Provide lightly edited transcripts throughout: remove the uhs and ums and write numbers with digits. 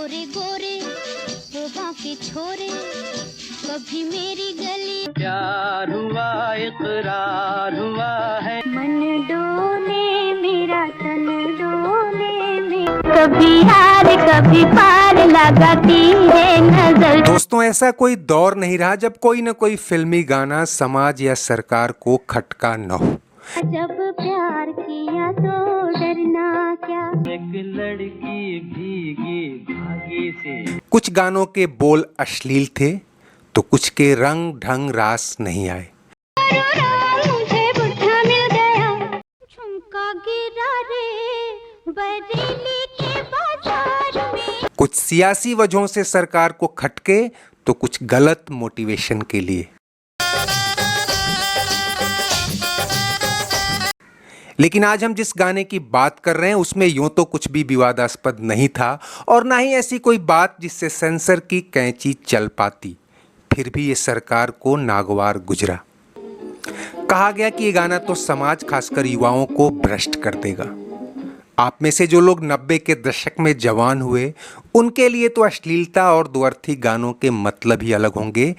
गोरे गोरे वो बाकी छोरे कभी मेरी गली प्यार हुआ इकरार हुआ है मन डोले मेरा तन डोले में कभी हार कभी पार लगाती है नजर। दोस्तों, ऐसा कोई दौर नहीं रहा जब कोई न कोई फिल्मी गाना समाज या सरकार को खटका न हो। जब प्यार किया तो डरना क्या। एक लड़की भीगी भागी से। कुछ गानों के बोल अश्लील थे तो कुछ के रंग ढंग रास नहीं आए। मुझे बुढ़ा मिल गया झुमका गिरा रे बरेली के बाजार में। कुछ सियासी वजहों से सरकार को खटके तो कुछ गलत मोटिवेशन के लिए। लेकिन आज हम जिस गाने की बात कर रहे हैं उसमें यूं तो कुछ भी विवादास्पद नहीं था और ना ही ऐसी कोई बात जिससे सेंसर की कैंची चल पाती। फिर भी ये सरकार को नागवार गुजरा। कहा गया कि ये गाना तो समाज खासकर युवाओं को भ्रष्ट कर देगा। आप में से जो लोग 90 के दशक में जवान हुए उनके लिए तो अश्लीलता और द्व्यर्थी गानों के मतलब ही अलग होंगे।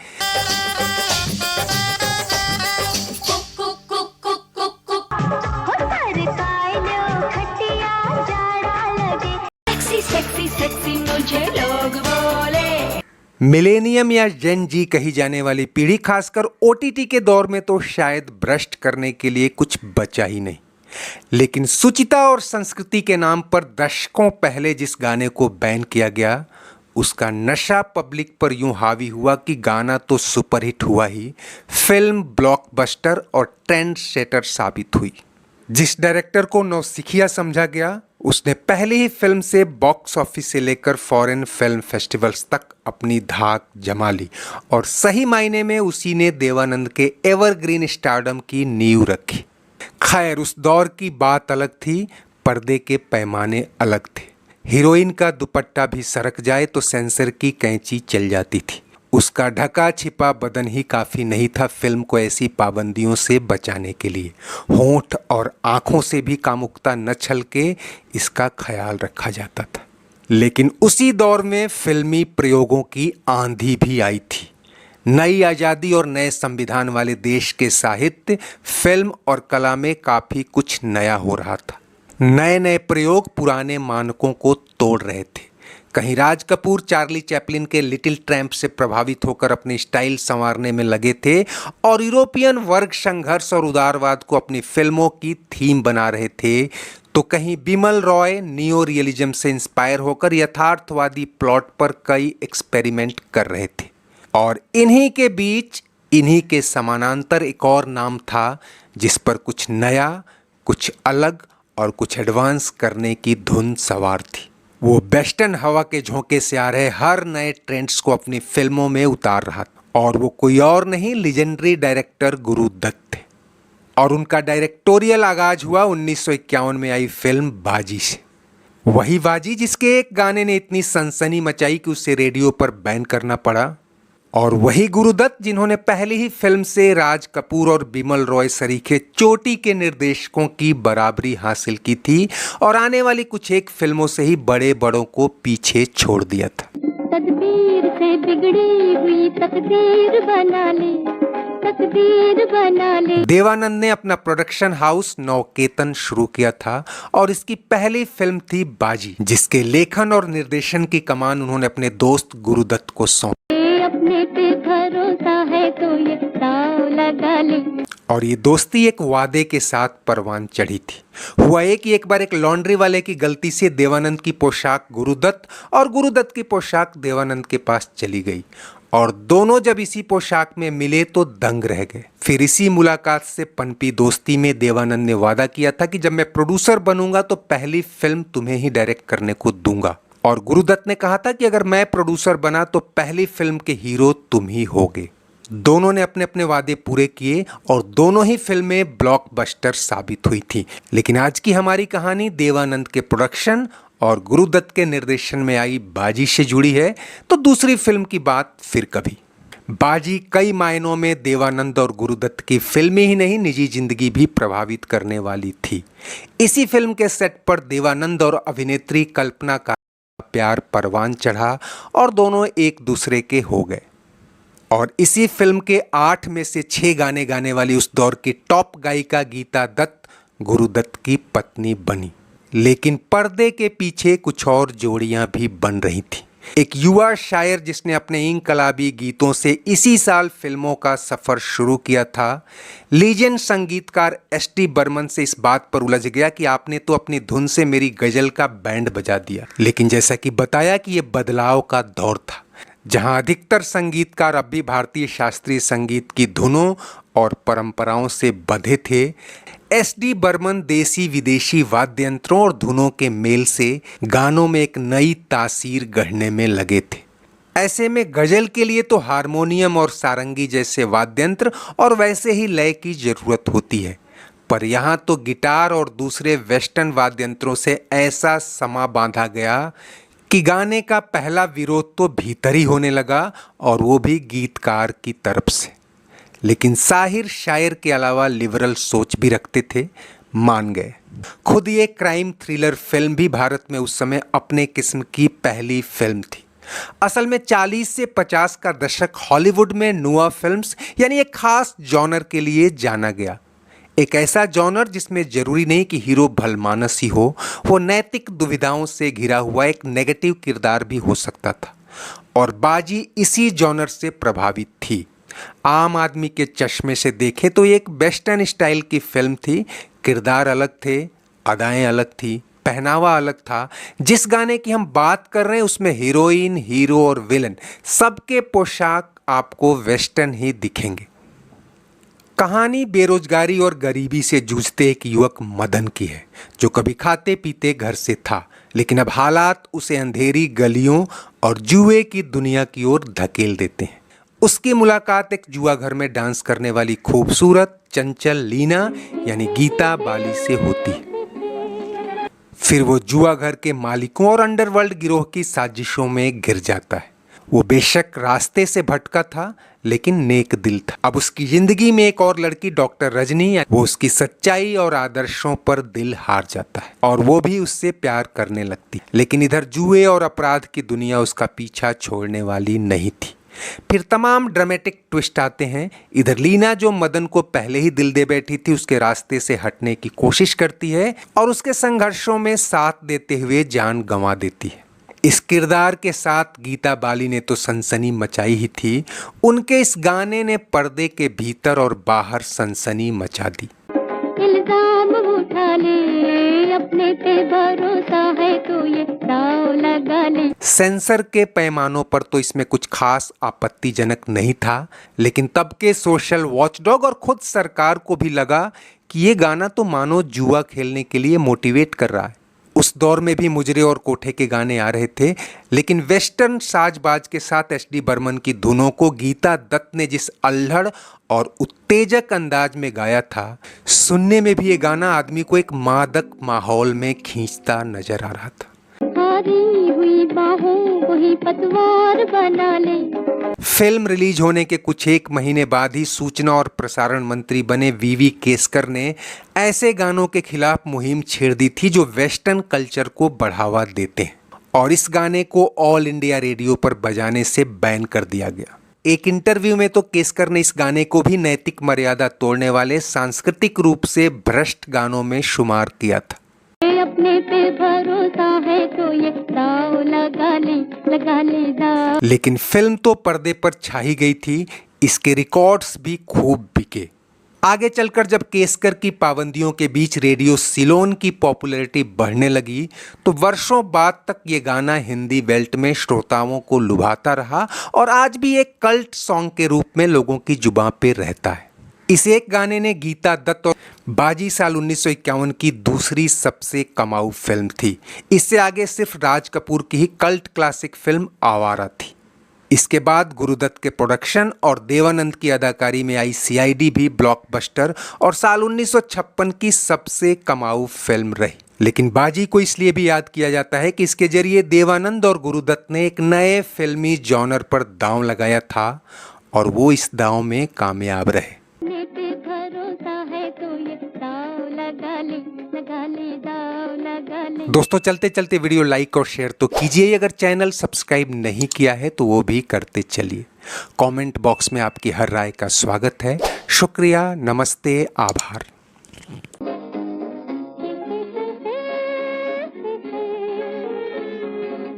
मिलेनियम या जेन जी कही जाने वाली पीढ़ी खासकर ओटीटी के दौर में तो शायद भ्रष्ट करने के लिए कुछ बचा ही नहीं। लेकिन सुचिता और संस्कृति के नाम पर दशकों पहले जिस गाने को बैन किया गया उसका नशा पब्लिक पर यूं हावी हुआ कि गाना तो सुपरहिट हुआ ही, फिल्म ब्लॉकबस्टर और ट्रेंड सेटर साबित हुई। जिस डायरेक्टर को नौसिखिया समझा गया उसने पहले ही फिल्म से बॉक्स ऑफिस से लेकर फॉरेन फिल्म फेस्टिवल्स तक अपनी धाक जमा ली और सही मायने में उसी ने देवानंद के एवरग्रीन स्टारडम की नींव रखी। खैर, उस दौर की बात अलग थी, पर्दे के पैमाने अलग थे। हीरोइन का दुपट्टा भी सरक जाए तो सेंसर की कैंची चल जाती थी। उसका ढका छिपा बदन ही काफ़ी नहीं था फिल्म को ऐसी पाबंदियों से बचाने के लिए। होंठ और आँखों से भी कामुकता न छलके इसका ख्याल रखा जाता था। लेकिन उसी दौर में फिल्मी प्रयोगों की आंधी भी आई थी। नई आज़ादी और नए संविधान वाले देश के साहित्य, फिल्म और कला में काफ़ी कुछ नया हो रहा था। नए नए प्रयोग पुराने मानकों को तोड़ रहे थे। कहीं राज कपूर चार्ली चैपलिन के लिटिल ट्रैम्प से प्रभावित होकर अपनी स्टाइल संवारने में लगे थे और यूरोपियन वर्ग संघर्ष और उदारवाद को अपनी फिल्मों की थीम बना रहे थे, तो कहीं बिमल रॉय नियो रियलिज्म से इंस्पायर होकर यथार्थवादी प्लॉट पर कई एक्सपेरिमेंट कर रहे थे। और इन्हीं के बीच, इन्हीं के समानांतर एक और नाम था जिस पर कुछ नया, कुछ अलग और कुछ एडवांस करने की धुन सवार थी। वो वेस्टर्न हवा के झोंके से आ रहे हर नए ट्रेंड्स को अपनी फिल्मों में उतार रहा था और वो कोई और नहीं, लीजेंडरी डायरेक्टर गुरुदत्त थे। और उनका डायरेक्टोरियल आगाज हुआ 1951 में आई फिल्म बाजी से। वही बाजी जिसके एक गाने ने इतनी सनसनी मचाई कि उसे रेडियो पर बैन करना पड़ा। और वही गुरुदत्त जिन्होंने पहली ही फिल्म से राज कपूर और बिमल रॉय सरीखे चोटी के निर्देशकों की बराबरी हासिल की थी और आने वाली कुछ एक फिल्मों से ही बड़े बड़ों को पीछे छोड़ दिया था। तकदीर से बिगड़ी हुई तकदीर बना ले, तकदीर बना ले। देवानंद ने अपना प्रोडक्शन हाउस नवकेतन शुरू किया था और इसकी पहली फिल्म थी बाजी, जिसके लेखन और निर्देशन की कमान उन्होंने अपने दोस्त गुरुदत्त को सौंपी। अपने पे भरोसा है तो ये दाव लगा ले। और ये दोस्ती एक वादे के साथ परवान चढ़ी थी। हुआ ये कि एक बार एक लॉन्ड्री वाले की गलती से देवानंद की पोशाक गुरुदत्त और गुरुदत्त की पोशाक देवानंद के पास चली गई और दोनों जब इसी पोशाक में मिले तो दंग रह गए। फिर इसी मुलाकात से पनपी दोस्ती में देवानंद ने वादा किया था कि जब मैं प्रोड्यूसर बनूंगा तो पहली फिल्म तुम्हें ही डायरेक्ट करने को दूंगा। और गुरुदत्त ने कहा था कि अगर मैं प्रोड्यूसर बना तो पहली फिल्म के हीरो तुम ही होगे। दोनों ने अपने अपने वादे पूरे किए और दोनों ही फिल्में ब्लॉकबस्टर साबित हुई थी। लेकिन आज की हमारी कहानी देवानंद के प्रोडक्शन और गुरुदत्त के निर्देशन में आई बाजी से जुड़ी है, तो दूसरी फिल्म की बात फिर कभी। बाजी कई मायनों में देवानंद और गुरुदत्त की फिल्मी ही नहीं, निजी जिंदगी भी प्रभावित करने वाली थी। इसी फिल्म के सेट पर देवानंद और अभिनेत्री कल्पना का प्यार परवान चढ़ा और दोनों एक दूसरे के हो गए। और इसी फिल्म के 8 में से 6 गाने गाने वाली उस दौर की टॉप गायिका गीता दत्त गुरुदत्त की पत्नी बनी। लेकिन पर्दे के पीछे कुछ और जोड़ियां भी बन रही थीं। एक युवा शायर जिसने अपने इनकलाबी गीतों से इसी साल फिल्मों का सफर शुरू किया था, लीजेंड संगीतकार एस.डी. बर्मन से इस बात पर उलझ गया कि आपने तो अपनी धुन से मेरी गजल का बैंड बजा दिया। लेकिन जैसा कि बताया कि यह बदलाव का दौर था, जहां अधिकतर संगीतकार अब भी भारतीय शास्त्रीय संगीत की धुनों और परंपराओं से बंधे थे, एस.डी. बर्मन देसी विदेशी वाद्य यंत्रों और धुनों के मेल से गानों में एक नई तासीर गढ़ने में लगे थे। ऐसे में गजल के लिए तो हारमोनियम और सारंगी जैसे वाद्य यंत्र और वैसे ही लय की जरूरत होती है, पर यहाँ तो गिटार और दूसरे वेस्टर्न वाद्य यंत्रों से ऐसा समा बांधा गया कि गाने का पहला विरोध तो भीतर ही होने लगा, और वो भी गीतकार की तरफ से। लेकिन साहिर शायर के अलावा लिबरल सोच भी रखते थे, मान गए। खुद ये क्राइम थ्रिलर फिल्म भी भारत में उस समय अपने किस्म की पहली फिल्म थी। असल में 40 से 50 का दशक हॉलीवुड में नुआ फिल्म्स यानी एक खास जॉनर के लिए जाना गया। एक ऐसा जॉनर जिसमें जरूरी नहीं कि हीरो भलमानस ही हो, वो नैतिक दुविधाओं से घिरा हुआ एक नेगेटिव किरदार भी हो सकता था। और बाजी इसी जॉनर से प्रभावित थी। आम आदमी के चश्मे से देखें तो एक वेस्टर्न स्टाइल की फिल्म थी। किरदार अलग थे, अदाएं अलग थी, पहनावा अलग था। जिस गाने की हम बात कर रहे हैं उसमें हीरोइन, हीरो और विलन सबके पोशाक आपको वेस्टर्न ही दिखेंगे। कहानी बेरोजगारी और गरीबी से जूझते एक युवक मदन की है, जो कभी खाते पीते घर से था, लेकिन अब हालात उसे अंधेरी गलियों और जुए की दुनिया की ओर धकेल देते हैं। उसकी मुलाकात एक जुआ घर में डांस करने वाली खूबसूरत चंचल लीना यानी गीता बाली से होती है। फिर वो जुआ घर के मालिकों और अंडरवर्ल्ड गिरोह की साजिशों में घिर जाता है। वो बेशक रास्ते से भटका था, लेकिन नेक दिल था। अब उसकी जिंदगी में एक और लड़की डॉक्टर रजनी, वो उसकी सच्चाई और आदर्शों पर दिल हार जाता है और वो भी उससे प्यार करने लगती। लेकिन इधर जुए और अपराध की दुनिया उसका पीछा छोड़ने वाली नहीं थी। फिर तमाम ड्रामेटिक ट्विस्ट आते हैं। इधर लीना, जो मदन को पहले ही दिल दे बैठी थी, उसके रास्ते से हटने की कोशिश करती है और उसके संघर्षों में साथ देते हुए जान गंवा देती है। इस किरदार के साथ गीता बाली ने तो सनसनी मचाई ही थी। उनके इस गाने ने पर्दे के भीतर और बाहर सनसनी मचा दी। इल्जाम उठा ले, अपने पे भरोसा है तो ये दाव लगा ले। सेंसर के पैमानों पर तो इसमें कुछ खास आपत्तिजनक नहीं था, लेकिन तब के सोशल वॉचडॉग और खुद सरकार को भी लगा कि ये गाना तो मानो जुआ खेलने के लिए मोटिवेट कर रहा है। उस दौर में भी मुजरे और कोठे के गाने आ रहे थे, लेकिन वेस्टर्न साजबाज के साथ एस.डी. बर्मन की धुनों को गीता दत्त ने जिस अल्हड़ और उत्तेजक अंदाज में गाया था, सुनने में भी ये गाना आदमी को एक मादक माहौल में खींचता नजर आ रहा था। हारी हुई बाहों को ही पतवार बना ले। फिल्म रिलीज होने के कुछ एक महीने बाद ही सूचना और प्रसारण मंत्री बने वी.वी. केसकर ने ऐसे गानों के खिलाफ मुहिम छेड़ दी थी जो वेस्टर्न कल्चर को बढ़ावा देते हैं, और इस गाने को ऑल इंडिया रेडियो पर बजाने से बैन कर दिया गया। एक इंटरव्यू में तो केसकर ने इस गाने को भी नैतिक मर्यादा तोड़ने वाले सांस्कृतिक रूप से भ्रष्ट गानों में शुमार किया था। अपने पे भरोसा है तो ये दाव लगा ले दाव। लेकिन फिल्म तो पर्दे पर छाई गई थी, इसके रिकॉर्ड्स भी खूब बिके। आगे चलकर जब केसकर की पाबंदियों के बीच रेडियो सिलोन की पॉपुलैरिटी बढ़ने लगी, तो वर्षों बाद तक ये गाना हिंदी बेल्ट में श्रोताओं को लुभाता रहा और आज भी एक कल्ट सॉन्ग के रूप में लोगों की जुबान पे रहता है। इस एक गाने ने गीता दत्त और बाजी साल 1951 की दूसरी सबसे कमाऊ फिल्म थी। इससे आगे सिर्फ राज कपूर की ही कल्ट क्लासिक फिल्म आवारा थी। इसके बाद गुरुदत्त के प्रोडक्शन और देवानंद की अदाकारी में आई सीआईडी भी ब्लॉकबस्टर और साल 1956 की सबसे कमाऊ फिल्म रही। लेकिन बाजी को इसलिए भी याद किया जाता है कि इसके जरिए देवानंद और गुरुदत्त ने एक नए फिल्मी जॉनर पर दांव लगाया था और वो इस दांव में कामयाब रहे। भरोसा है तो ये दाव लगा ले दाव लगा ले। ले। दोस्तों चलते चलते वीडियो लाइक और शेयर तो कीजिए, अगर चैनल सब्सक्राइब नहीं किया है तो वो भी करते चलिए। कमेंट बॉक्स में आपकी हर राय का स्वागत है। शुक्रिया, नमस्ते, आभार।